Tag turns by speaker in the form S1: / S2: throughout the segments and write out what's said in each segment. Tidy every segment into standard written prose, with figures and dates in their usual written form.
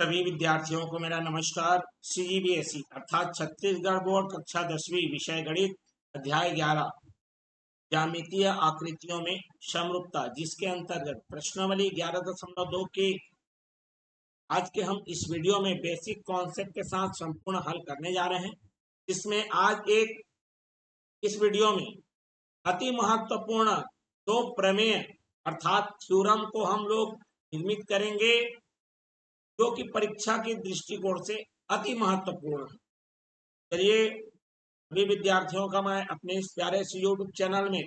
S1: सभी विद्यार्थियों को मेरा नमस्कार। सीजीबीएसई अर्थात छत्तीसगढ़ बोर्ड कक्षा 10वीं विषय गणित अध्याय 11 ज्यामितीय आकृतियों में समरूपता, जिसके अंतर्गत प्रश्नावली 11.2 के आज के हम इस वीडियो में बेसिक कॉन्सेप्ट के साथ संपूर्ण हल करने जा रहे हैं। जिसमें आज इस वीडियो में अति महत्वपूर्ण दो प्रमेय अर्थात थ्योरम को हम लोग निर्मित करेंगे, जो कि परीक्षा के दृष्टिकोण से अति महत्वपूर्ण है। चलिए, सभी विद्यार्थियों का मैं अपने इस प्यारे से यूट्यूब चैनल में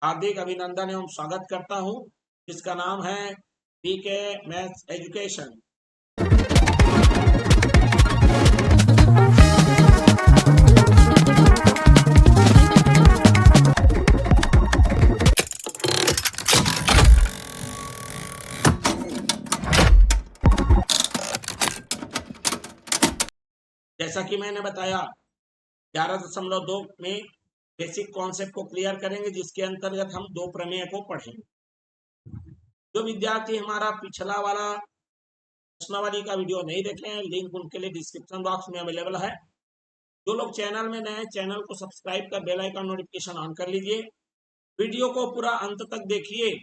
S1: हार्दिक अभिनंदन एवं स्वागत करता हूं, जिसका नाम है पीके मैथ्स एजुकेशन। जैसा कि मैंने बताया 11.2 में बेसिक कॉन्सेप्ट को क्लियर करेंगे, जिसके अंतर्गत हम दो प्रमेय को पढ़ेंगे। जो विद्यार्थी हमारा पिछला वाला प्रश्नावली का वीडियो नहीं देखे हैं, लिंक उनके लिए डिस्क्रिप्शन बॉक्स में अवेलेबल है। जो लोग चैनल में नए, चैनल को सब्सक्राइब कर बेल आइकन नोटिफिकेशन ऑन कर लीजिए। वीडियो को पूरा अंत तक देखिए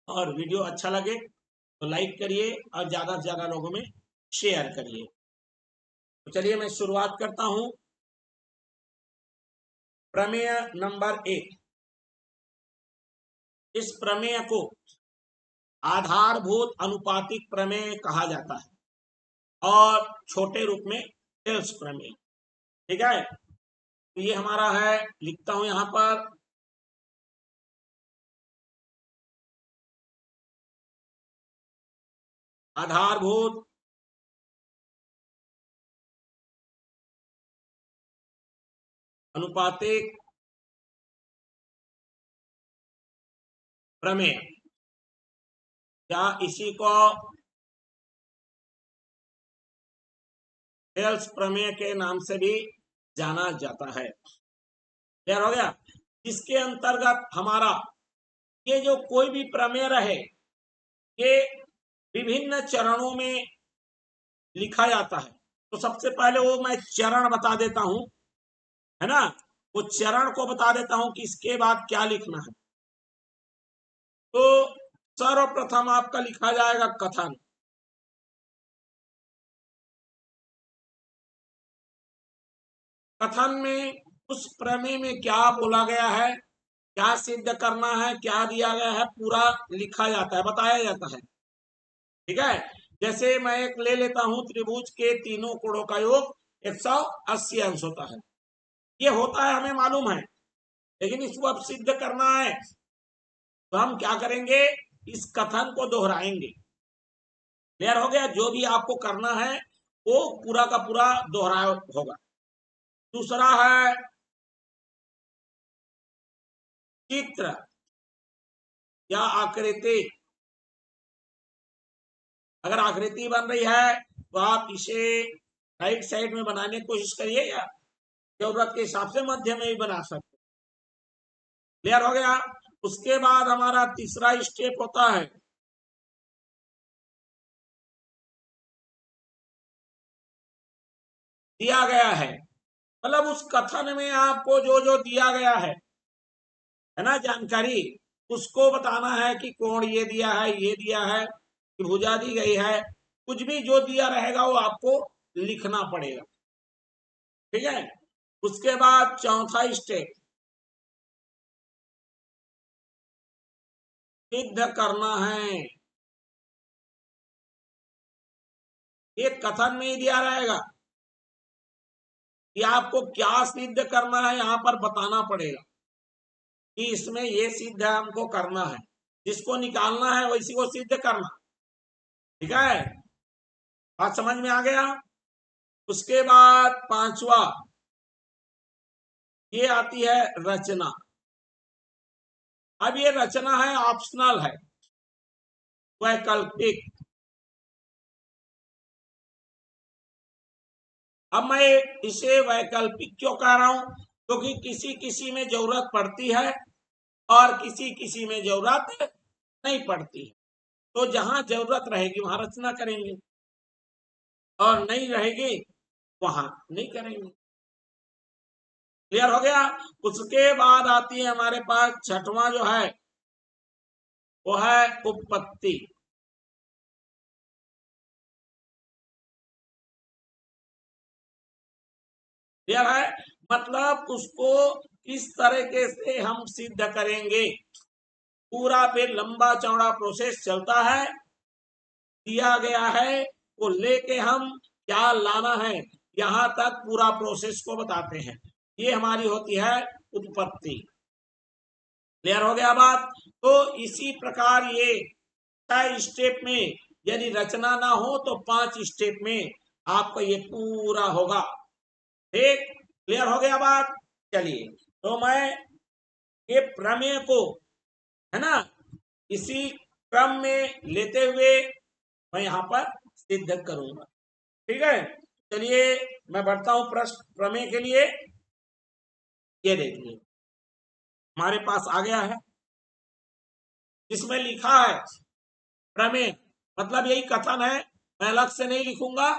S1: और वीडियो अच्छा लगे तो लाइक करिए और ज्यादा से ज्यादा लोगों में शेयर करिए। तो चलिए मैं शुरुआत करता हूं। प्रमेय नंबर 1। इस प्रमेय को आधारभूत अनुपातिक प्रमेय कहा जाता है और छोटे रूप में टेल्स प्रमेय। ठीक है, तो ये हमारा है, लिखता हूं यहां पर आधारभूत अनुपातिक प्रमेय, या इसी को टेल्स प्रमेय के नाम से भी जाना जाता है। क्लियर हो गया? इसके अंतर्गत हमारा ये जो कोई भी प्रमेय रहे, ये विभिन्न चरणों में लिखा जाता है। तो सबसे पहले वो मैं चरण बता देता हूं, है ना, वो चरण को बता देता हूं कि इसके बाद क्या लिखना है। तो सर्वप्रथम आपका लिखा जाएगा कथन। कथन में उस प्रमेय में क्या बोला गया है, क्या सिद्ध करना है, क्या दिया गया है, पूरा लिखा जाता है, बताया जाता है। ठीक है, जैसे मैं एक ले लेता हूं, त्रिभुज के तीनों कोणों का योग 180 अंश होता है। ये होता है, हमें मालूम है, लेकिन इसको अब सिद्ध करना है तो हम क्या करेंगे, इस कथन को दोहराएंगे। क्लियर हो गया? जो भी आपको करना है वो पूरा का पूरा दोहराया होगा। दूसरा है चित्र या आकृति। अगर आकृति बन रही है तो आप इसे राइट साइड में बनाने की कोशिश करिए, या जरूरत के हिसाब से मध्य में भी बना सकते। क्लियर हो गया? उसके बाद हमारा तीसरा स्टेप होता है दिया गया है, मतलब उस कथन में आपको जो जो दिया गया है ना, जानकारी, उसको बताना है कि कोण ये दिया है, ये दिया है, भुजा दी गई है, कुछ भी जो दिया रहेगा वो आपको लिखना पड़ेगा। ठीक है, उसके बाद चौथा स्टेप सिद्ध करना है। ये कथन में ही दिया रहेगा कि आपको क्या सिद्ध करना है, यहां पर बताना पड़ेगा कि इसमें ये सिद्ध हमको करना है, जिसको निकालना है वैसी को सिद्ध करना। ठीक है, बात समझ में आ गया? उसके बाद पांचवा ये आती है रचना। अब ये रचना है, ऑप्शनल है, वैकल्पिक। अब मैं इसे वैकल्पिक क्यों कह रहा हूं, क्योंकि किसी किसी में जरूरत पड़ती है और किसी किसी में जरूरत नहीं पड़ती है। तो जहां जरूरत रहेगी वहां रचना करेंगे। और नहीं रहेगी वहां नहीं करेंगे। क्लियर हो गया। उसके बाद आती है हमारे पास छठवां जो है वो है उपपत्ति। क्लियर है, मतलब उसको किस तरीके से हम सिद्ध करेंगे, पूरा फिर लंबा चौड़ा प्रोसेस चलता है। दिया गया है वो लेके हम क्या लाना है, यहां तक पूरा प्रोसेस को बताते हैं। ये हमारी होती है उत्पत्ति। क्लियर हो गया बात। तो इसी प्रकार ये 6 स्टेप में, यदि रचना ना हो तो 5 स्टेप में आपका ये पूरा होगा। ठीक, क्लियर हो गया बात। चलिए, तो मैं ये प्रमेय को, है ना, इसी क्रम में लेते हुए मैं यहाँ पर सिद्ध करूंगा। ठीक है, चलिए मैं बढ़ता हूं प्रश्न प्रमेय के लिए। ये देखिए हमारे पास आ गया है, इसमें लिखा है प्रमेय, मतलब यही कथन है, मैं अलग से नहीं लिखूंगा।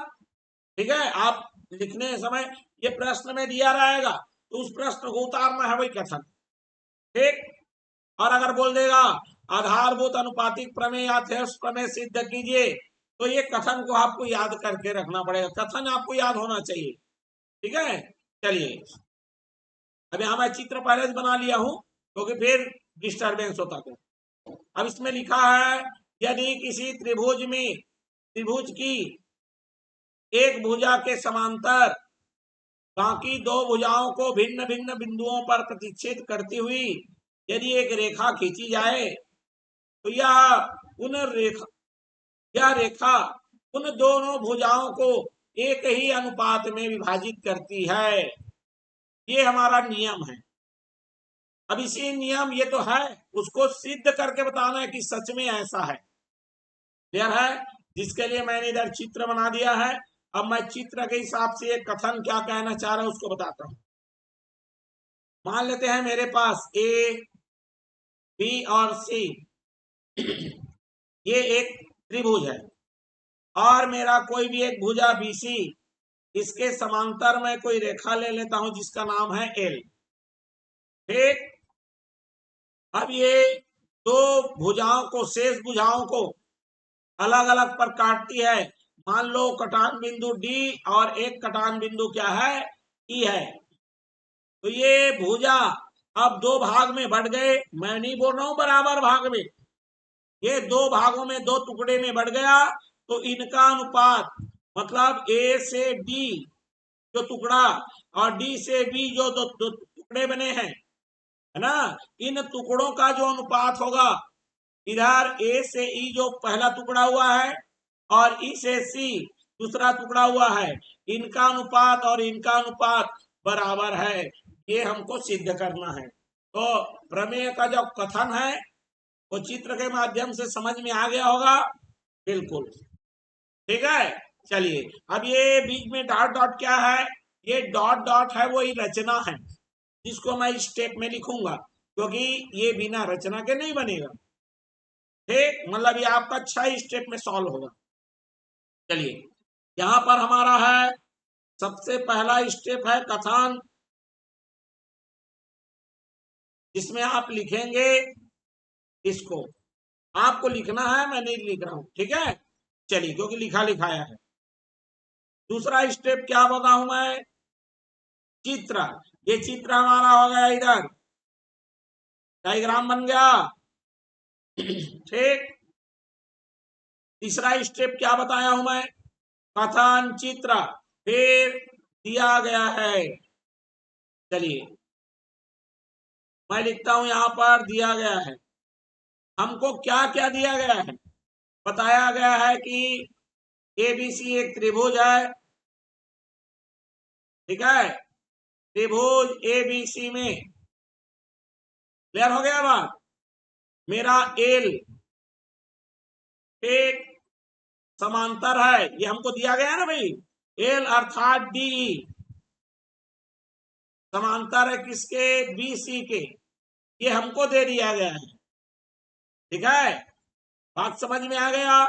S1: ठीक है, आप लिखने समय ये प्रश्न में दिया रहेगा तो उस प्रश्न को उतारना है, वही कथन। ठीक, और अगर बोल देगा आधारभूत अनुपातिक प्रमेय या थेओस प्रमेय सिद्ध कीजिए, तो ये कथन को आपको याद करके रखना पड़ेगा, कथन आपको याद होना चाहिए। ठीक है, चलिए अब यहां मैं चित्र पहले से बना लिया हूं क्योंकि फिर डिस्टरबेंस होता है। अब इसमें लिखा है यदि किसी त्रिभुज में, त्रिभुज की एक भुजा के समांतर बाकी दो भुजाओं को भिन्न भिन्न बिंदुओं पर प्रतिच्छेद करती हुई यदि एक रेखा खींची जाए तो यह रेखा उन दोनों भुजाओं को एक ही अनुपात में विभाजित करती है। ये हमारा नियम है। अब इसी नियम, ये तो है, उसको सिद्ध करके बताना है कि सच में ऐसा है। क्लियर है, जिसके लिए मैंने इधर चित्र बना दिया है। अब मैं चित्र के हिसाब से एक कथन क्या कहना चाह रहा हूं उसको बताता हूं। मान लेते हैं मेरे पास ए, बी और सी ये एक त्रिभुज है, और मेरा कोई भी एक भुजा बीसी, इसके समांतर में कोई रेखा ले लेता हूं जिसका नाम है एल। ठीक, अब ये दो भुजाओं को, शेष भुजाओं को अलग अलग पर काटती है। मान लो कटान बिंदु डी और एक कटान बिंदु क्या है, ई है। तो ये भुजा अब दो भाग में बढ़ गए, मैं नहीं बोल रहा हूं बराबर भाग में, ये दो भागों में, दो टुकड़े में बढ़ गया। तो इनका अनुपात, मतलब ए से डी जो टुकड़ा और डी से बी जो दो टुकड़े बने हैं, है ना, इन टुकड़ों का जो अनुपात होगा, इधर ए से ई जो पहला टुकड़ा हुआ है और ई से सी दूसरा टुकड़ा हुआ है, इनका अनुपात और इनका अनुपात बराबर है। ये हमको सिद्ध करना है। तो प्रमेय का जो कथन है वो चित्र के माध्यम से समझ में आ गया होगा, बिल्कुल। ठीक है, चलिए अब ये बीच में डॉट डॉट क्या है, ये डॉट डॉट है वही रचना है जिसको मैं इस स्टेप में लिखूंगा, क्योंकि ये बिना रचना के नहीं बनेगा। ठीक, मतलब ये आपका 6 स्टेप में सॉल्व होगा। चलिए यहां पर हमारा है, सबसे पहला स्टेप है कथन, जिसमें आप लिखेंगे इसको, आपको लिखना है, मैं नहीं लिख रहा हूं। ठीक है, चलिए क्योंकि लिखा लिखाया है। दूसरा स्टेप क्या बताऊं मैं, चित्र। ये चित्र हमारा हो गया, इधर डायग्राम बन गया। ठीक, तीसरा स्टेप क्या बताया हूं मैं, कथन चित्र, फिर दिया गया है। चलिए मैं लिखता हूं, यहां पर दिया गया है, हमको क्या क्या दिया गया है, बताया गया है कि एबीसी एक त्रिभुज है। ठीक है, त्रिभुज एबीसी में, क्लियर हो गया बात, मेरा एल एक समांतर है, ये हमको दिया गया है ना भाई, एल अर्थात डी समांतर है किसके, बी सी के, ये हमको दे दिया गया है। ठीक है, बात समझ में आ गया,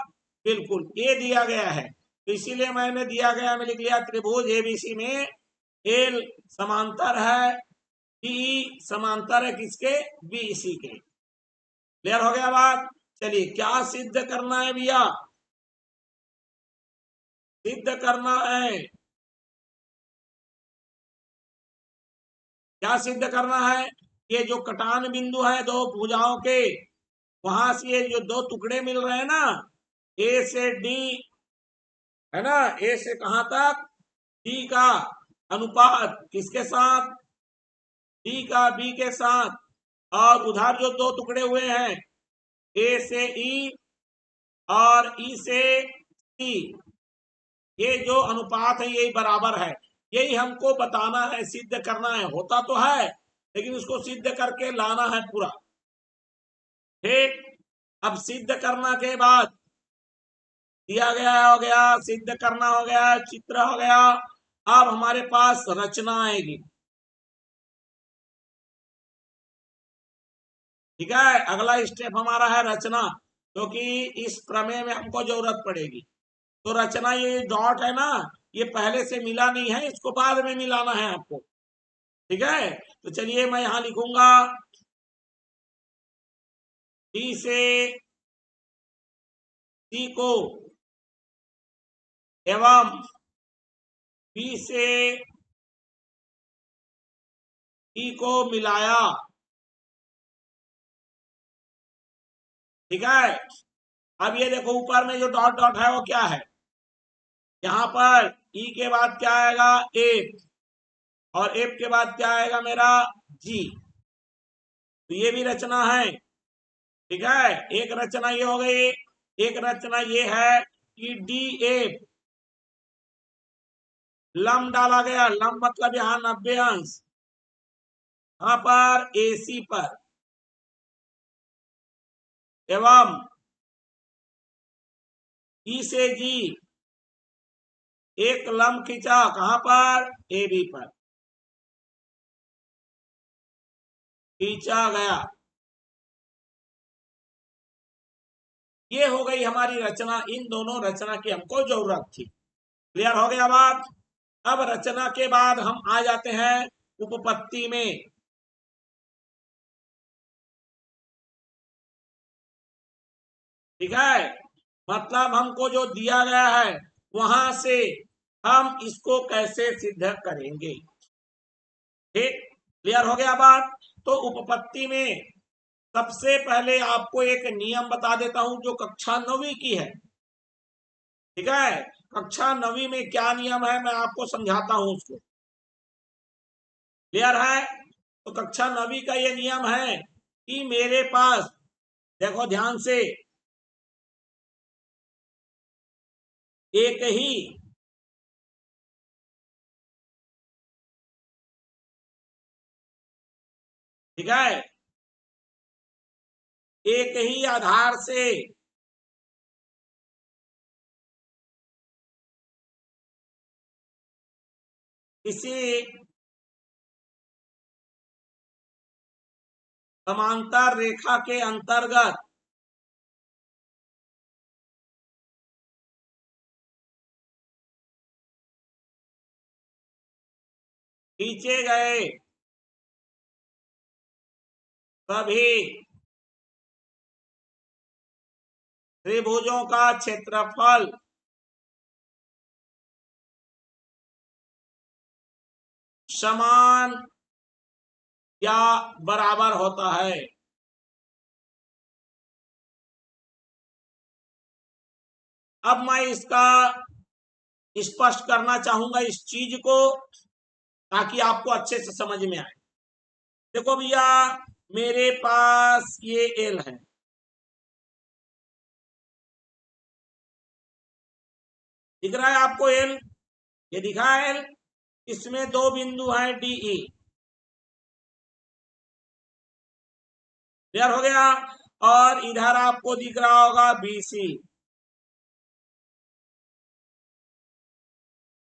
S1: बिल्कुल ये दिया गया है। तो इसीलिए मैंने दिया गया, मैं लिख लिया त्रिभुज एबीसी में एल समांतर है डी समांतर है किसके, बीसी के। क्लियर हो गया बात। चलिए क्या सिद्ध करना है भैया, सिद्ध करना है, क्या सिद्ध करना है, ये जो कटान बिंदु है दो भुजाओं के, वहां से ये जो दो टुकड़े मिल रहे हैं ना, ए से डी है ना, ए से कहां तक, डी का अनुपात किसके साथ, डी का बी के साथ, और उधर जो दो टुकड़े हुए हैं ए से ई और ई से सी, ये जो अनुपात है यही बराबर है। यही हमको बताना है, सिद्ध करना है, होता तो है लेकिन उसको सिद्ध करके लाना है पूरा। ठीक, अब सिद्ध करना के बाद दिया गया हो गया, सिद्ध करना हो गया, चित्र हो गया, अब हमारे पास रचना आएगी। ठीक है, अगला स्टेप हमारा है रचना, क्योंकि तो इस प्रमेय में हमको जरूरत पड़ेगी। तो रचना, ये डॉट है ना, ये पहले से मिला नहीं है, इसको बाद में मिलाना है आपको। ठीक है, तो चलिए मैं यहां लिखूंगा डी से सी को एवं बी से ई को मिलाया। ठीक है, अब ये देखो ऊपर में जो डॉट डॉट है वो क्या है, यहां पर ई के बाद क्या आएगा, एफ, और एफ के बाद क्या आएगा मेरा, जी। तो ये भी रचना है। ठीक है, एक रचना ये हो गई, एक रचना ये है कि डी एफ लंब डाला गया, लंब मतलब यहां 90 अंश, यहां पर एसी पर, एवं ई से जी एक लंब खींचा, कहां पर, ए बी पर खींचा गया। ये हो गई हमारी रचना, इन दोनों रचना की हमको जरूरत थी। क्लियर हो गया बात। अब रचना के बाद हम आ जाते हैं उपपत्ति में। ठीक है, मतलब हमको जो दिया गया है वहां से हम इसको कैसे सिद्ध करेंगे। ठीक, क्लियर हो गया बात। तो उपपत्ति में सबसे पहले आपको एक नियम बता देता हूं जो कक्षा 9वीं की है। ठीक है, कक्षा 9वीं में क्या नियम है मैं आपको समझाता हूं उसको। क्लियर है, तो कक्षा 9वीं का ये नियम है कि मेरे पास, देखो ध्यान से, एक ही ठीक है, एक ही आधार से किसी समांतर रेखा के अंतर्गत खींचे गए सभी त्रिभुजों का क्षेत्रफल समान या बराबर होता है। अब मैं इसका स्पष्ट करना चाहूंगा इस चीज को, ताकि आपको अच्छे से समझ में आए। देखो भैया, मेरे पास ये एल है, दिख रहा है आपको एल, ये दिखा है एल, इसमें दो बिंदु हैं डी ई। क्लियर हो गया, और इधर आपको दिख रहा होगा बी सी,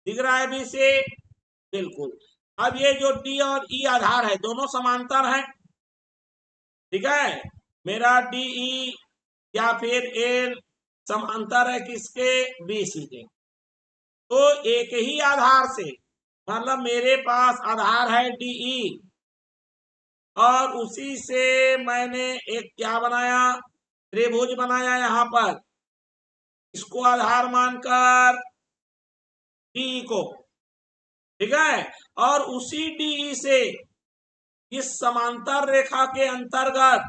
S1: दिख रहा है बी सी, बिल्कुल। अब ये जो डी और ई आधार है दोनों समांतर हैं। ठीक है, मेरा डी ई या फिर एल समांतर है किसके, बी सी के। तो एक ही आधार से, मतलब मेरे पास आधार है DE और उसी से मैंने एक क्या बनाया, त्रिभुज बनाया यहाँ पर, इसको आधार मानकर DE को, ठीक है। और उसी DE से इस समांतर रेखा के अंतर्गत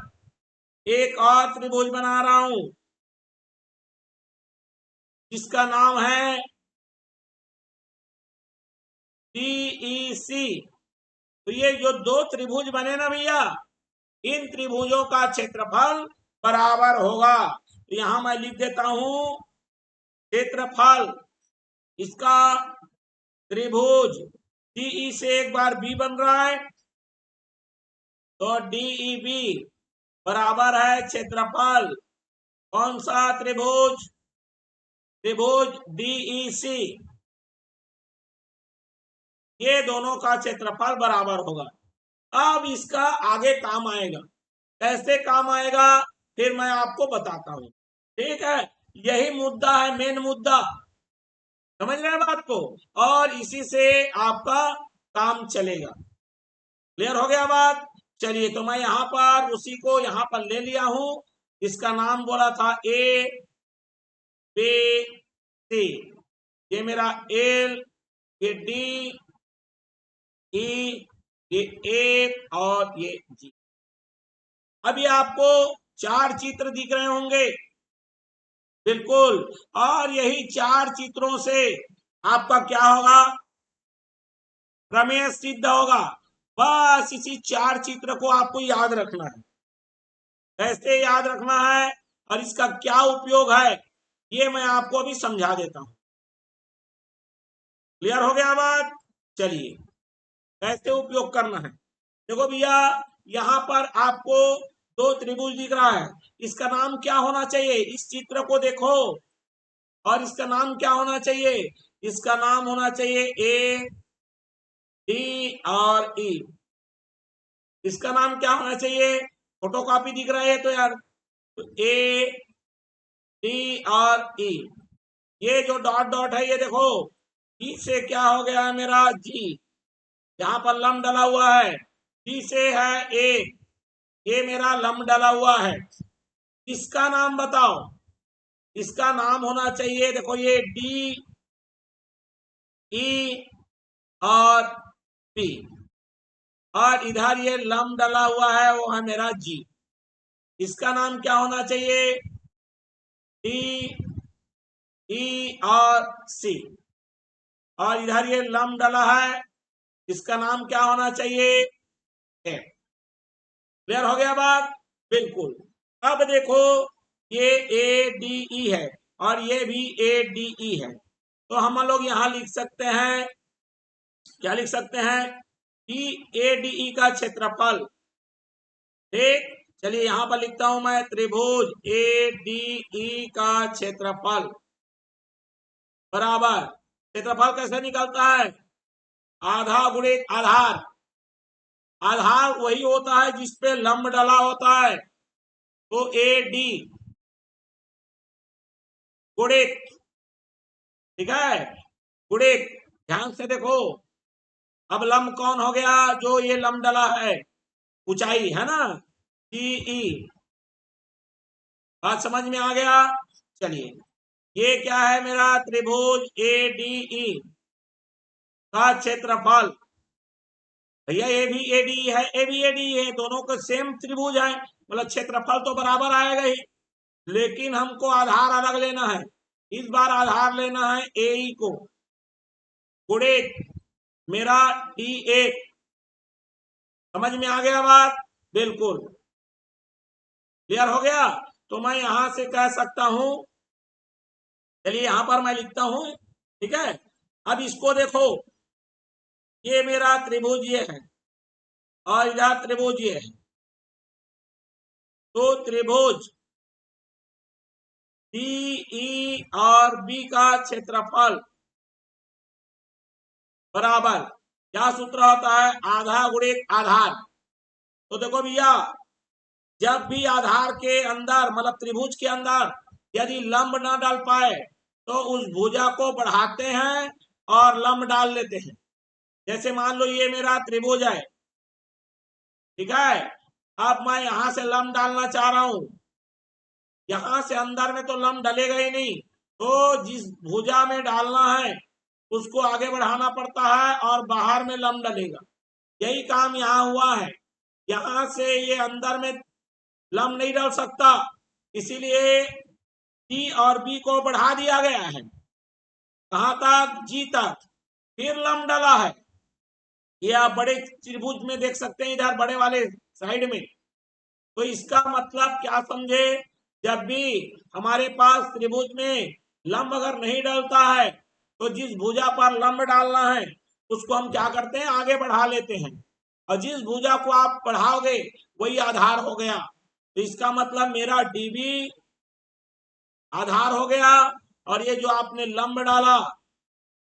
S1: एक और त्रिभुज बना रहा हूं जिसका नाम है DEC। तो ये जो दो त्रिभुज बने ना भैया, इन त्रिभुजों का क्षेत्रफल बराबर होगा। तो यहां मैं लिख देता हूं क्षेत्रफल इसका, त्रिभुज DE से एक बार B बन रहा है, तो DEB बराबर है क्षेत्रफल कौन सा त्रिभुज, त्रिभुज DEC, ये दोनों का क्षेत्रफल बराबर होगा। अब इसका आगे काम आएगा, कैसे काम आएगा फिर मैं आपको बताता हूं, ठीक है। यही मुद्दा है, मेन मुद्दा, समझ रहे हैं बात को, और इसी से आपका काम चलेगा। क्लियर हो गया बात। चलिए, तो मैं यहाँ पर उसी को यहाँ पर ले लिया हूं, इसका नाम बोला था ABC, ये मेरा L, ये D, E, ये A और ये G। अभी आपको चार चित्र दिख रहे होंगे, बिल्कुल, और यही चार चित्रों से आपका क्या होगा, प्रमेय सिद्ध होगा। बस इसी चार चित्र को आपको याद रखना है। कैसे याद रखना है और इसका क्या उपयोग है, ये मैं आपको अभी समझा देता हूं। क्लियर हो गया बात। चलिए, कैसे उपयोग करना है, देखो भैया, यहाँ पर आपको दो त्रिभुज दिख रहा है, इसका नाम क्या होना चाहिए, इस चित्र को देखो, और इसका नाम क्या होना चाहिए, इसका नाम होना चाहिए A, D और E। इसका नाम क्या होना चाहिए, फोटोकॉपी दिख रहा है तो यार, तो A, D और E, ये जो डॉट डॉट है ये देखो, E से क्या हो गया है मेरा G, यहाँ पर लम्ब डला हुआ है, D से है A, ये मेरा लम्ब डला हुआ है। इसका नाम बताओ, इसका नाम होना चाहिए, देखो ये D, E और P, और इधर ये लम्ब डला हुआ है वो है मेरा G। इसका नाम क्या होना चाहिए, D, E और C, और इधर ये लम्ब डला है, इसका नाम क्या होना चाहिए, F। क्लियर हो गया बात, बिल्कुल। अब देखो, ये ADE है और ये भी ADE है, तो हम लोग यहां लिख सकते हैं, क्या लिख सकते हैं, कि ADE का क्षेत्रफल, ठीक। चलिए यहां पर लिखता हूं मैं, त्रिभुज ADE का क्षेत्रफल बराबर, क्षेत्रफल कैसे निकलता है, आधा गुणित आधार, आधार वही होता है जिसपे लंब डला होता है, तो AD गुणित, ठीक है, गुणित, ध्यान से देखो, अब लंब कौन हो गया, जो ये लंब डला है, ऊंचाई है ना, DE, बात समझ में आ गया। चलिए, ये क्या है मेरा, त्रिभुज ADE का क्षेत्रफल, भैया ये भी ADE है, ये भी ADE है, दोनों को सेम त्रिभुज है, मतलब क्षेत्रफल तो बराबर आएगा ही, लेकिन हमको आधार अलग लेना है। इस बार आधार लेना है AE को, गुणित मेरा DA। समझ में आ गया बात, बिल्कुल क्लियर हो गया। तो मैं यहां से कह सकता हूं, चलिए यहां पर मैं लिखता हूं, ठीक है। अब इसको देखो, ये मेरा त्रिभुज ये है और इधर त्रिभुज ये है, तो त्रिभुज DE और B का क्षेत्रफल बराबर, क्या सूत्र होता है, आधा गुणित आधार। तो देखो भैया, जब भी आधार के अंदर, मतलब त्रिभुज के अंदर यदि लंब ना डाल पाए तो उस भुजा को बढ़ाते हैं और लंब डाल लेते हैं। जैसे मान लो ये मेरा त्रिभुज है, ठीक है। अब मैं यहां से लंब डालना चाह रहा हूं, यहां से अंदर में तो लंब डलेगा ही नहीं, तो जिस भुजा में डालना है उसको आगे बढ़ाना पड़ता है और बाहर में लंब डलेगा। यही काम यहाँ हुआ है। यहां से ये अंदर में लंब नहीं डल सकता, इसीलिए डी और बी को बढ़ा दिया गया है। कहां तक? जी तक। फिर लंब डला है। ये आप बड़े त्रिभुज में देख सकते हैं, इधर बड़े वाले साइड में। तो इसका मतलब क्या समझे? जब भी हमारे पास त्रिभुज में लंब अगर नहीं डलता है तो जिस भुजा पर लंब डालना है उसको हम क्या करते हैं? आगे बढ़ा लेते हैं, और जिस भुजा को आप बढ़ाओगे वही आधार हो गया। तो इसका मतलब मेरा डीबी आधार हो गया, और ये जो आपने लंब डाला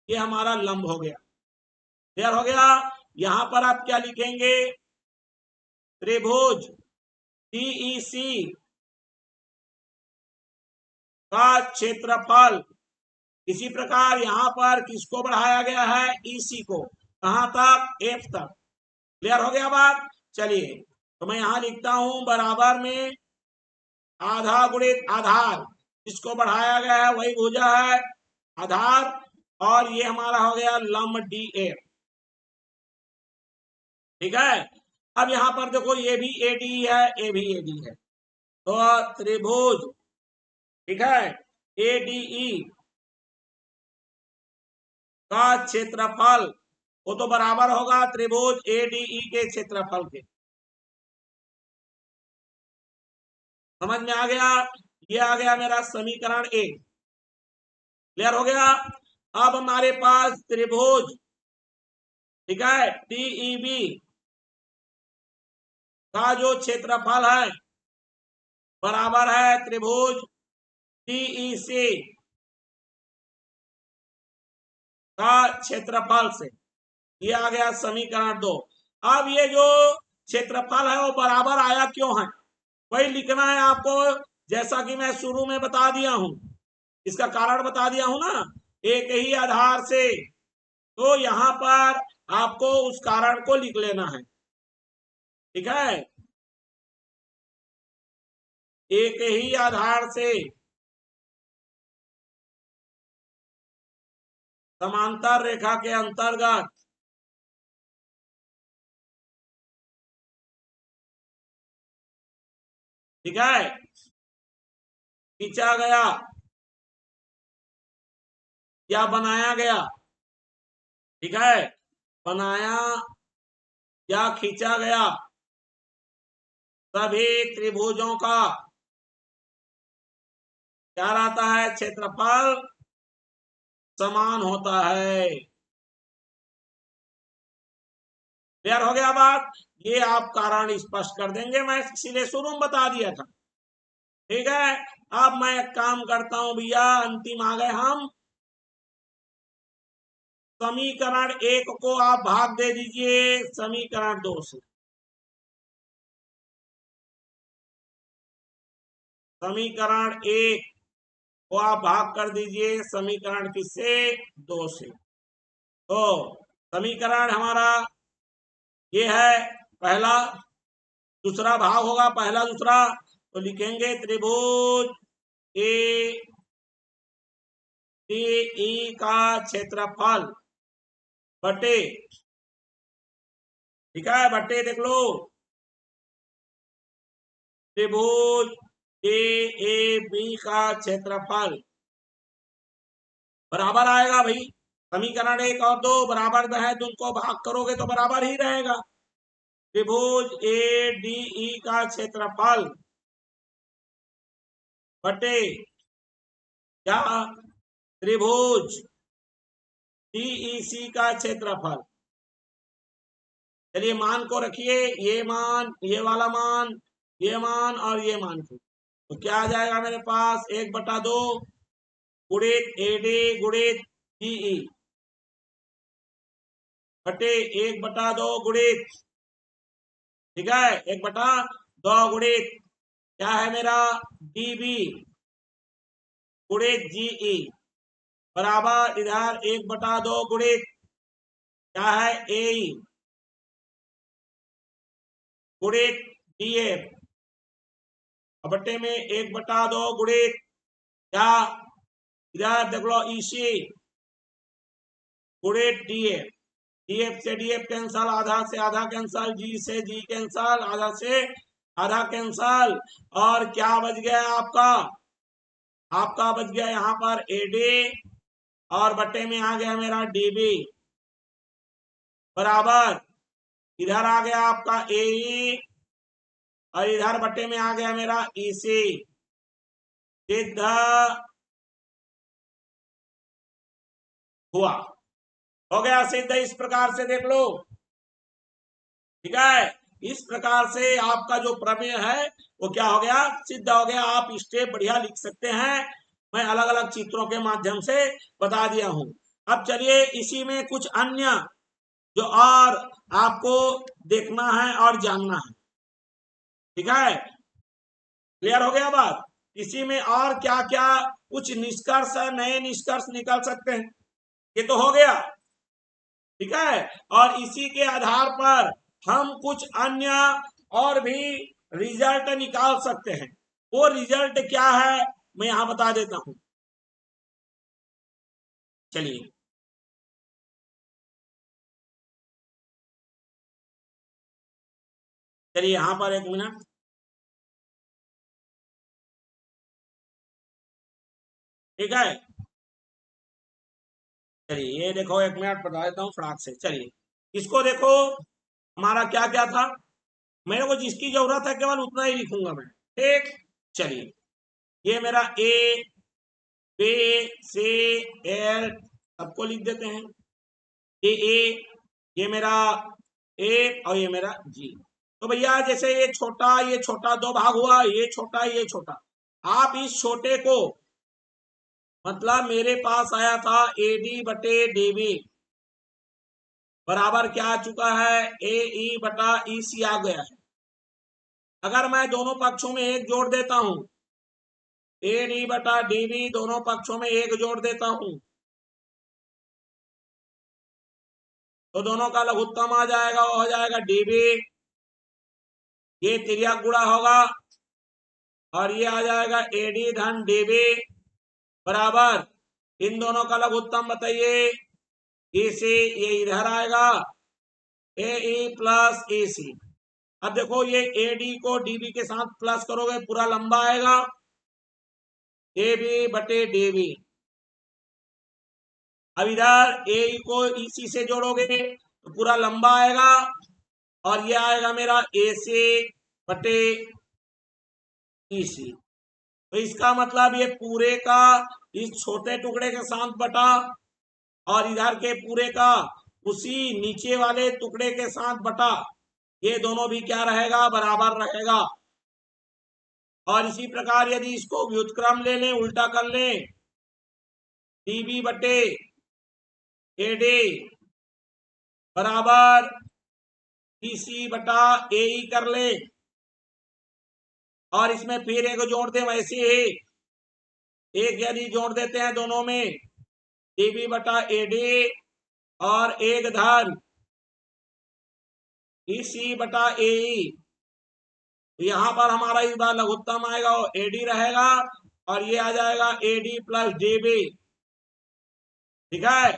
S1: ये हमारा लंब हो गया। क्लियर हो गया? यहां पर आप क्या लिखेंगे? त्रिभुज डीईसी का क्षेत्रफल। इसी प्रकार यहां पर किसको बढ़ाया गया है? ईसी को। कहां तक? एफ तक। क्लियर हो गया बात? चलिए, तो मैं यहां लिखता हूं बराबर में आधा गुणित आधार। इसको बढ़ाया गया है वही भुजा है आधार, और ये हमारा हो गया लंब डी एफ। ठीक है। अब यहां पर देखो ये भी एडी है, ये भी एडी है, तो त्रिभुज, ठीक है, एडीई का क्षेत्रफल वो तो बराबर होगा त्रिभुज एडीई के क्षेत्रफल के। समझ में आ गया? ये आ गया मेरा समीकरण ए। क्लियर हो गया? अब हमारे पास त्रिभुज, ठीक है, टीईबी का जो क्षेत्रफल है बराबर है त्रिभुज टीईसी का क्षेत्रफल से। ये आ गया समीकरण 2। अब ये जो क्षेत्रफल है वो बराबर आया क्यों है, वही लिखना है आपको, जैसा कि मैं शुरू में बता दिया हूं। इसका कारण बता दिया हूं ना, एक ही आधार से। तो यहां पर आपको उस कारण को लिख लेना है। ठीक है, एक ही आधार से समांतर रेखा के अंतर्गत ठीक है खींचा गया या बनाया गया, ठीक है, बनाया या खींचा गया सभी त्रिभुजों का क्या रहता है? क्षेत्रफल समान होता है। क्लियर हो गया बात? ये आप कारण स्पष्ट कर देंगे, मैं इसीलिए शुरू में बता दिया था। ठीक है, अब मैं एक काम करता हूं भैया, अंतिम आ गए हम। समीकरण 1 को आप भाग दे दीजिए समीकरण 2 से। समीकरण 1 को आप भाग कर दीजिए समीकरण किससे? 2 से। तो समीकरण हमारा ये है पहला, दूसरा भाग होगा पहला दूसरा, तो लिखेंगे त्रिभुज ए डी ई का क्षेत्रफल बटे, ठीक है, बटे देख लो त्रिभुज ए ए बी का क्षेत्रफल बराबर आएगा भाई। समीकरण 1 और 2 बराबर में है, तो उनको भाग करोगे तो बराबर ही रहेगा। त्रिभुज ए डी ई का क्षेत्रफल बटे क्या? त्रिभुज डीईसी का क्षेत्रफल। चलिए मान को रखिए, ये मान, ये वाला मान, ये मान और ये मान को, तो क्या आ जाएगा मेरे पास? 1/2 गुणित एडी गुणित डीई बटे 1/2 गुणित, ठीक है, 1/2 गुणित क्या है मेरा? डीबी गुणित जीई। बराबर इधर 1/2 गुणित क्या है ए गुणित डीएफ बटे में 1/2 गुणित क्या इधर देख लो ईसी गुणित डीएफ डीएफ से डीएफ कैंसल, आधा से आधा कैंसल, जी से जी कैंसल, आधा से आधा कैंसल, और क्या बच गया आपका? आपका बच गया यहाँ पर एडी और बटे में आ गया मेरा डीबी बराबर इधर आ गया आपका एई और इधर बटे में आ गया मेरा ईसी सिद्ध हुआ। हो गया सिद्ध। इस प्रकार से देख लो, ठीक है। इस प्रकार से आपका जो प्रमेय है वो क्या हो गया? सिद्ध हो गया। आप स्टेप बढ़िया लिख सकते हैं, मैं अलग अलग चित्रों के माध्यम से बता दिया हूं। अब चलिए इसी में कुछ अन्य जो और आपको देखना है और जानना है, ठीक है। क्लियर हो गया बात? इसी में और क्या क्या कुछ निष्कर्ष है, नए निष्कर्ष निकल सकते हैं, ये तो हो गया, ठीक है। और इसी के आधार पर हम कुछ अन्य और भी रिजल्ट निकाल सकते हैं। वो रिजल्ट क्या है मैं यहां बता देता हूं। चलिए चलिए यहां पर एक मिनट, ठीक है। चलिए ये देखो, एक मिनट बता देता हूँ फटाक से। चलिए इसको देखो, हमारा क्या क्या था, मेरे को जिसकी जरूरत है केवल उतना ही लिखूंगा मैं, ठीक। चलिए ये मेरा ए बी सी एल सबको लिख देते हैं। ए ये मेरा ए और ये मेरा जी। तो भैया जैसे ये छोटा दो भाग हुआ, ये छोटा ये छोटा। आप इस छोटे को, मतलब मेरे पास आया था एडी बटे डीबी बराबर क्या आ चुका है? ए ई बटा ई सी आ गया है। अगर मैं दोनों पक्षों में एक जोड़ देता हूं, ए डी बटा डीबी दोनों पक्षों में एक जोड़ देता हूं, तो दोनों का लघुत्तम आ जाएगा, वो हो जाएगा डीबी, ये तिर्यक गुणा होगा और ये आ जाएगा एडी धन डीबी बराबर इन दोनों का लघुत्तम बताइए, ईसी, ये इधर आएगा ए ई प्लस ए सी। अब देखो ये एडी को डीबी के साथ प्लस करोगे पूरा लंबा आएगा, ए बी बटे डीबी। अब इधर ए को ईसी से जोड़ोगे तो पूरा लंबा आएगा और ये आएगा मेरा ए सी बटे ईसी। तो इसका मतलब ये पूरे का इस छोटे टुकड़े के साथ बटा और इधर के पूरे का उसी नीचे वाले टुकड़े के साथ बटा, ये दोनों भी क्या रहेगा? बराबर रहेगा। और इसी प्रकार यदि इसको व्युत्क्रम ले लें, उल्टा कर लें, डीबी बटे एडी बराबर ईसी बटा एई कर ले और इसमें फिर एक जोड़ दे, वैसे ही एक यदि जोड़ देते हैं दोनों में, डीबी बटा एडी और एक धन ईसी बटा एई। यहां पर हमारा इस बार लघुत्तम आएगा, एडी रहेगा और ये आ जाएगा एडी प्लस डीबी, ठीक है।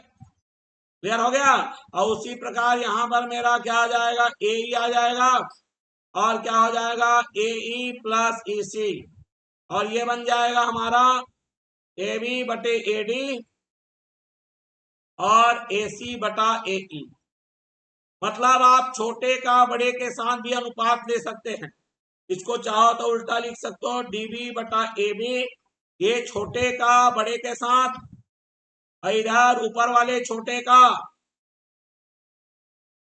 S1: क्लियर हो गया। और उसी प्रकार यहां पर मेरा क्या आ जाएगा? ए आ जाएगा और क्या हो जाएगा? ए ई प्लस ई सी, और ये बन जाएगा हमारा ए बी बटे ए डी और ए सी बटा ए ई। मतलब आप छोटे का बड़े के साथ भी अनुपात ले सकते हैं, इसको चाहो तो उल्टा लिख सकते हो, डीबी बटा ए बी, ये छोटे का बड़े के साथ, इधर ऊपर वाले छोटे का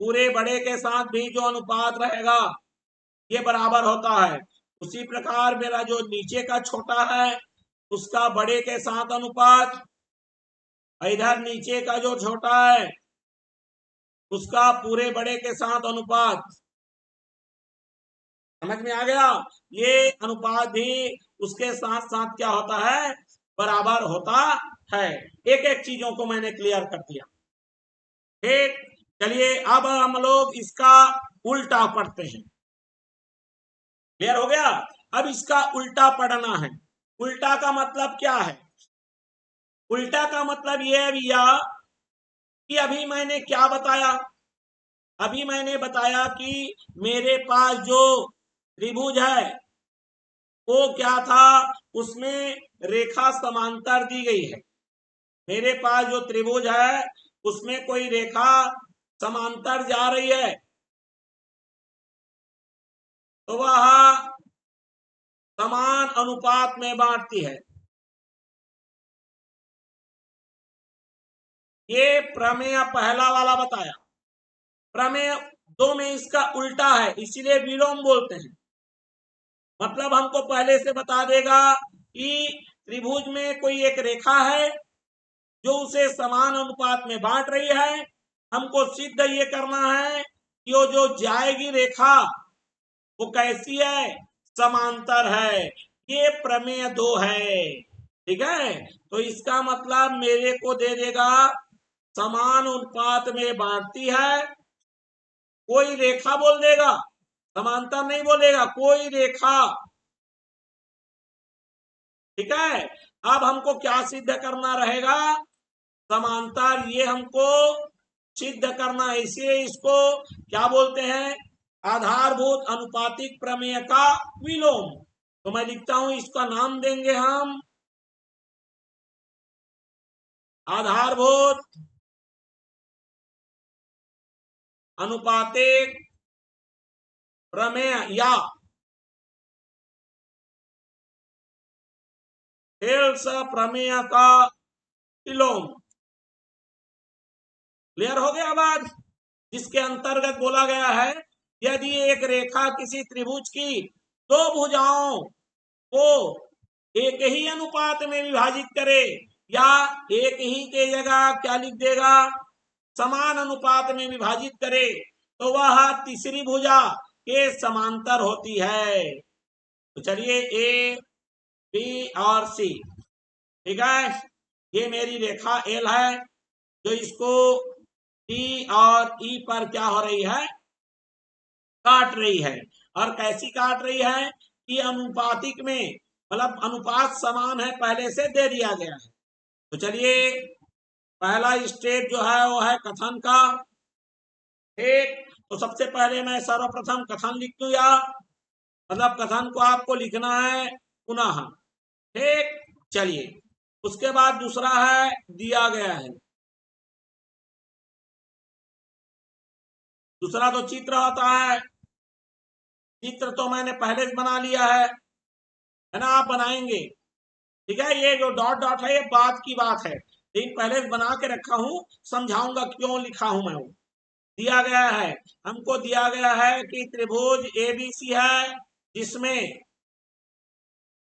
S1: पूरे बड़े के साथ भी जो अनुपात रहेगा ये बराबर होता है। उसी प्रकार मेरा जो नीचे का छोटा है उसका बड़े के साथ अनुपात, इधर नीचे का जो छोटा है उसका पूरे बड़े के साथ अनुपात। समझ में आ गया? ये अनुपात भी उसके साथ साथ क्या होता है? बराबर होता है। एक एक चीजों को मैंने क्लियर कर दिया। ठीक, चलिए अब हम लोग इसका उल्टा पढ़ते हैं। क्लियर हो गया? अब इसका उल्टा पढ़ना है। उल्टा का मतलब क्या है? उल्टा का मतलब यह है भैया कि अभी मैंने क्या बताया? अभी मैंने बताया कि मेरे पास जो त्रिभुज है वो क्या था, उसमें रेखा समांतर दी गई है। मेरे पास जो त्रिभुज है उसमें कोई रेखा समांतर जा रही है, तो वह समान अनुपात में बांटती है। ये प्रमेय पहला वाला बताया। प्रमेय दो में इसका उल्टा है, इसीलिए विलोम बोलते हैं। मतलब हमको पहले से बता देगा कि त्रिभुज में कोई एक रेखा है जो उसे समान अनुपात में बांट रही है। हमको सिद्ध ये करना है कि वो जो जाएगी रेखा वो कैसी है, समांतर है। ये प्रमेय दो है। ठीक है, तो इसका मतलब मेरे को दे देगा समान अनुपात में बांटती है। कोई रेखा बोल देगा, समांतर नहीं बोलेगा, कोई रेखा। ठीक है, अब हमको क्या सिद्ध करना रहेगा? समांतर, ये हमको सिद्ध करना है। इसलिए इसको क्या बोलते हैं? आधारभूत अनुपातिक प्रमेय का विलोम। तो मैं लिखता हूं, इसका नाम देंगे हम आधारभूत अनुपातिक प्रमेय या थेल्स प्रमेय का विलोम। क्लियर हो गया बात? जिसके अंतर्गत बोला गया है यदि एक रेखा किसी त्रिभुज की दो भुजाओं को एक ही अनुपात में विभाजित करे, या एक ही के जगह क्या लिख देगा, समान अनुपात में विभाजित करे, तो वह तीसरी भुजा के समांतर होती है। तो चलिए ए बी और सी, ठीक है, ये मेरी रेखा एल है जो इसको डी और ई पर क्या हो रही है, काट रही है। और कैसी काट रही है कि अनुपातिक में, मतलब अनुपात समान है, पहले से दे दिया गया है। तो चलिए पहला स्टेप जो है वो है कथन का। ठीक, तो सबसे पहले मैं सर्वप्रथम कथन लिख दूं, या मतलब कथन को आपको लिखना है पुनः। ठीक, चलिए उसके बाद दूसरा है दिया गया है। दूसरा तो चित्र होता है। चित्र तो मैंने पहले बना लिया है ना, आप बनाएंगे। ठीक है, ये जो डॉट डॉट है ये बात की बात है, लेकिन पहले बना के रखा हूं, समझाऊंगा क्यों लिखा हूं मैं वो। दिया गया है, हमको दिया गया है कि त्रिभुज एबीसी है जिसमें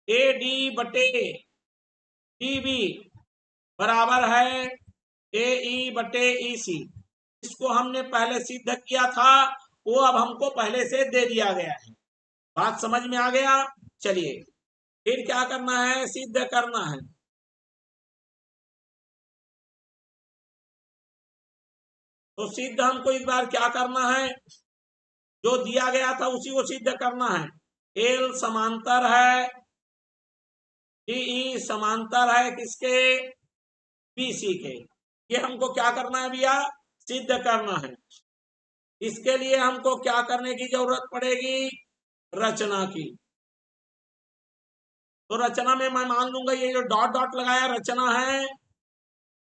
S1: ए डी बटे डी बी बराबर है ए ई बटे ई सी। इसको हमने पहले सिद्ध किया था, वो अब हमको पहले से दे दिया गया है। बात समझ में आ गया? चलिए फिर क्या करना है, सिद्ध करना है। तो सिद्ध हमको इस बार क्या करना है, जो दिया गया था उसी को सिद्ध करना है। एल समांतर है, डी समांतर है किसके, बीसी के। ये हमको क्या करना है भैया, सिद्ध करना है। इसके लिए हमको क्या करने की जरूरत पड़ेगी, रचना की। तो रचना में मैं मान लूंगा ये जो डॉट डॉट लगाया रचना है,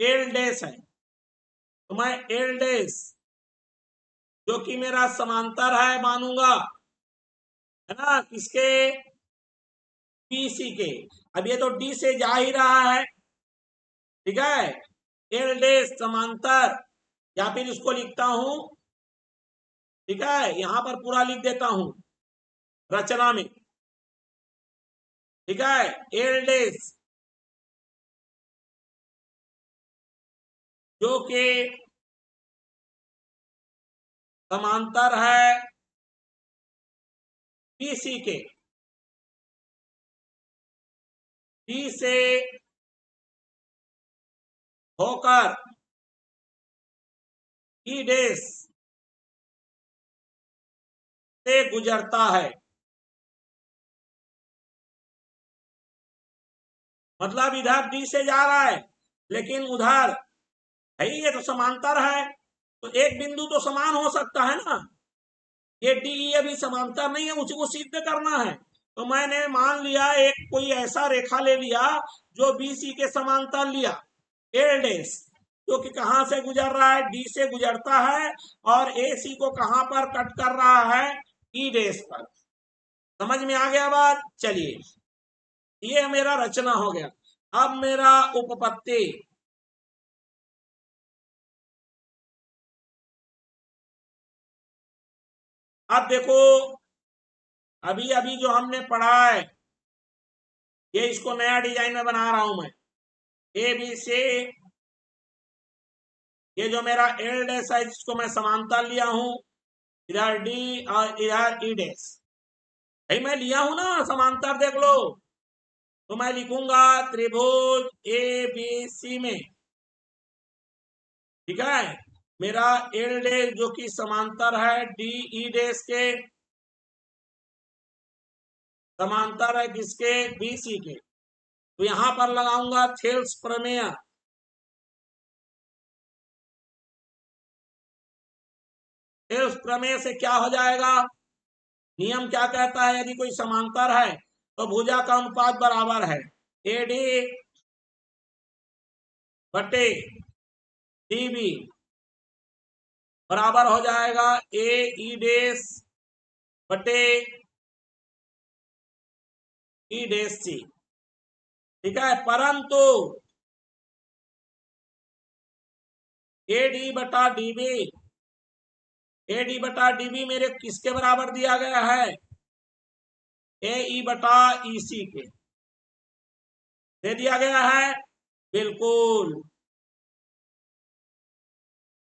S1: एल डैश है, तो मैं एल डैश जो कि मेरा समांतर है मानूंगा, है ना, किसके, बीसी के। अब ये तो डी से जा ही रहा है, ठीक है, एल डैश समांतर, या फिर इसको लिखता हूं, ठीक है, यहां पर पूरा लिख देता हूं रचना में। ठीक है, एल डैश जो कि समांतर है बीसी के, डी से होकर ई डैश से गुजरता है। मतलब इधर डी से जा रहा है, लेकिन उधर है, ये तो समांतर है, तो एक बिंदु तो समान हो सकता है ना। ये डी अभी समांतर नहीं है, उसी को सिद्ध करना है। तो मैंने मान लिया एक कोई ऐसा रेखा ले लिया जो बी सी के समांतर लिया, एल डैश, जो कि कहां से गुजर रहा है, डी से गुजरता है, और ए सी को कहां पर कट कर रहा है, ई डैश पर। समझ में आ गया बात? चलिए, ये मेरा रचना हो गया। अब मेरा उपपत्ति, अब देखो, अभी अभी जो हमने पढ़ा है, ये इसको नया डिजाइन में बना रहा हूं मैं। ए बी सी, ये जो मेरा एल डैश है इसको मैं समांतर लिया हूं, इधर डी और इधर ई डैश। भाई मैं लिया हूं ना समांतर, देख लो। तो मैं लिखूंगा त्रिभुज ए बी सी में, ठीक है, मेरा एल डैश जो कि समांतर है डी ई डैश के, समांतर है किसके, बी सी के। तो यहां पर लगाऊंगा थेल्स प्रमेय। थेल्स प्रमेय से क्या हो जाएगा, नियम क्या कहता है, यदि कोई समांतर है तो भुजा का अनुपात बराबर है ए डी बटे डी बी, बराबर हो जाएगा ए ई डैश बटे ई डैश सी। ठीक है, परंतु ए डी बटा डी बी, ए डी बटा डी बी मेरे किसके बराबर दिया गया है, ए ई बटा ई सी के दे दिया गया है, बिल्कुल।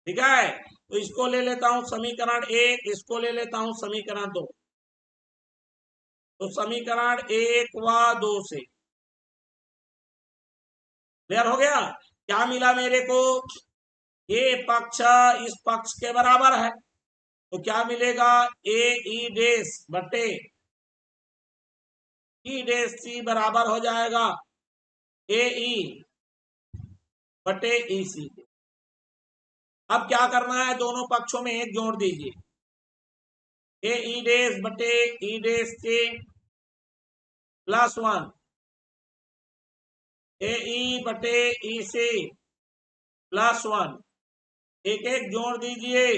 S1: ठीक है, तो इसको ले लेता हूं समीकरण एक, इसको ले लेता हूं समीकरण दो। तो समीकरण एक व दो से क्लियर हो गया। क्या मिला मेरे को, ये पक्ष इस पक्ष के बराबर है, तो क्या मिलेगा, ए ई डैश बटे ई डैश सी बराबर हो जाएगा ए ई बटे ई सी। अब क्या करना है, दोनों पक्षों में एक जोड़ दीजिए, ए ई डैश बटे E dash C plus one A E बटे ई सी प्लस वन, एक एक जोड़ दीजिए।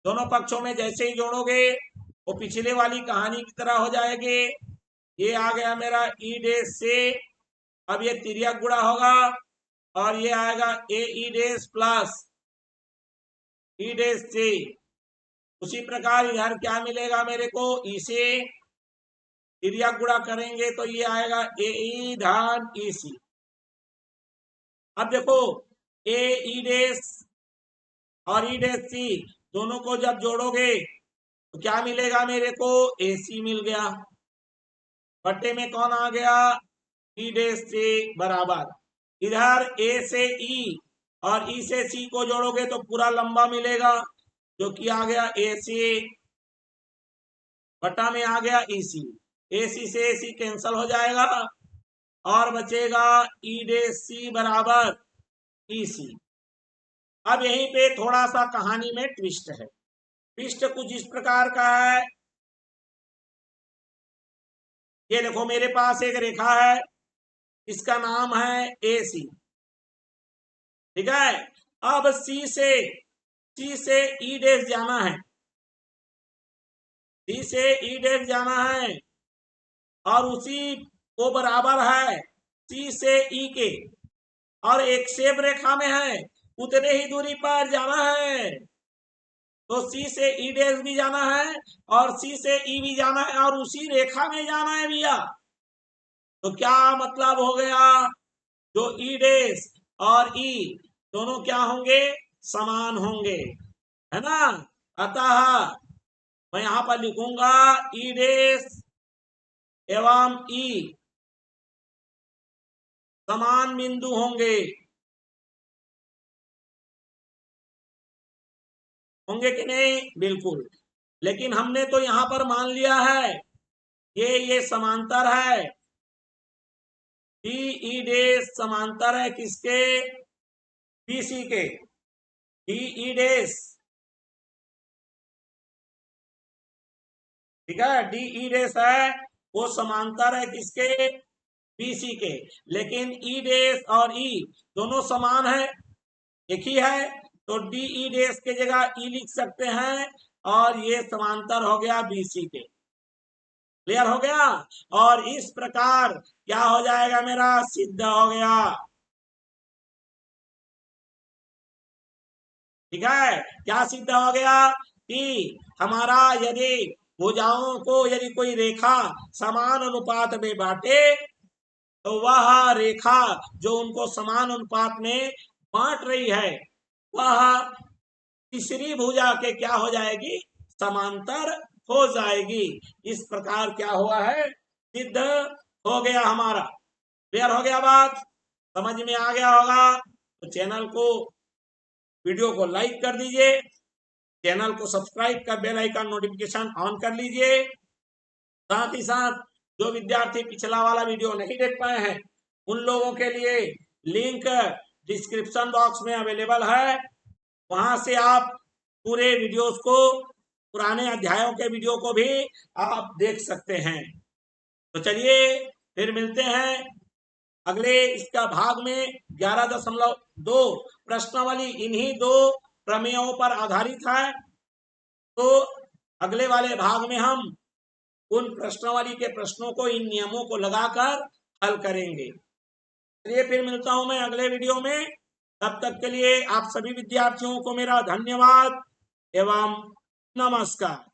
S1: दोनों पक्षों में जैसे ही जोड़ोगे वो पिछले वाली कहानी की तरह हो जाएगी। ये आ गया मेरा ई डैश से, अब ये तिर्यक गुणा होगा और ये आएगा A E dash plus E dash से। उसी प्रकार इधर क्या मिलेगा मेरे को, ई से तिर्यक गुणा करेंगे तो ये आएगा ए ई धन ई सी। अब देखो, ए ई डैश और ई डैश सी दोनों को जब जोड़ोगे तो क्या मिलेगा मेरे को, ए सी मिल गया, बट्टे में कौन आ गया, ई डैश से बराबर, इधर ए से ई और ई से सी को जोड़ोगे तो पूरा लंबा मिलेगा, जो कि आ गया ए सी, बटा में आ गया ई सी, ए सी से ए सी कैंसल हो जाएगा और बचेगा ई डैश सी बराबर ई सी। अब यहीं पे थोड़ा सा कहानी में ट्विस्ट है। ट्विस्ट कुछ इस प्रकार का है, ये देखो मेरे पास एक रेखा है, इसका नाम है ए सी। ठीक है, अब सी से ई डैश जाना है, सी से ई डैश जाना है, और उसी को बराबर है सी से ई के, और एक सेब रेखा में है, उतने ही दूरी पर जाना है। तो सी से ई डैश भी जाना है और सी से ई भी जाना है और उसी रेखा में जाना है भैया। तो क्या मतलब हो गया, जो ई डैश और ई दोनों क्या होंगे, समान होंगे, है ना। अतः मैं यहां पर लिखूंगा ई डैश एवं ई समान बिंदु होंगे, होंगे कि नहीं? बिल्कुल। लेकिन हमने तो यहां पर मान लिया है ये समांतर है, डी ई डैश समांतर है किसके? बीसी के। डी ई डैश, ठीक है, डी ई डैश है वो समांतर है किसके? बीसी के। लेकिन ई डैश और ई दोनों समान है, एक ही है, तो डी ई डैश के जगह ई लिख सकते हैं और ये समांतर हो गया बीसी के। क्लियर हो गया? और इस प्रकार क्या हो जाएगा मेरा? सिद्ध हो गया। ठीक है, क्या सिद्ध हो गया? कि हमारा यदि भुजाओं को यदि कोई रेखा समान अनुपात में बांटे तो वह रेखा जो उनको समान अनुपात में बांट रही है वह तीसरी भुजा के क्या हो जाएगी? समांतर हो जाएगी। इस प्रकार क्या हुआ है? सिद्ध हो गया हमारा। क्लियर हो गया? बात समझ में आ गया होगा तो चैनल को, वीडियो को लाइक कर दीजिए, चैनल को सब्सक्राइब कर बेल आइकन नोटिफिकेशन ऑन कर लीजिए। साथ ही साथ जो विद्यार्थी पिछला वाला वीडियो नहीं देख पाए हैं उन लोगों के लिए लिंक डिस्क्रिप्शन बॉक्स में अवेलेबल है, वहां से आप पूरे वीडियोस को, पुराने अध्यायों के वीडियो को भी आप देख सकते हैं। तो चलिए फिर मिलते हैं अगले इसका भाग में। 11.2 प्रश्नावली इन्हीं दो प्रमेयों पर आधारित है, तो अगले वाले भाग में हम उन प्रश्नावली के प्रश्नों को, इन नियमों को लगाकर हल करेंगे। चलिए फिर मिलता हूं मैं अगले वीडियो में। तब तक के लिए आप सभी विद्यार्थियों को मेरा धन्यवाद एवं नमस्कार।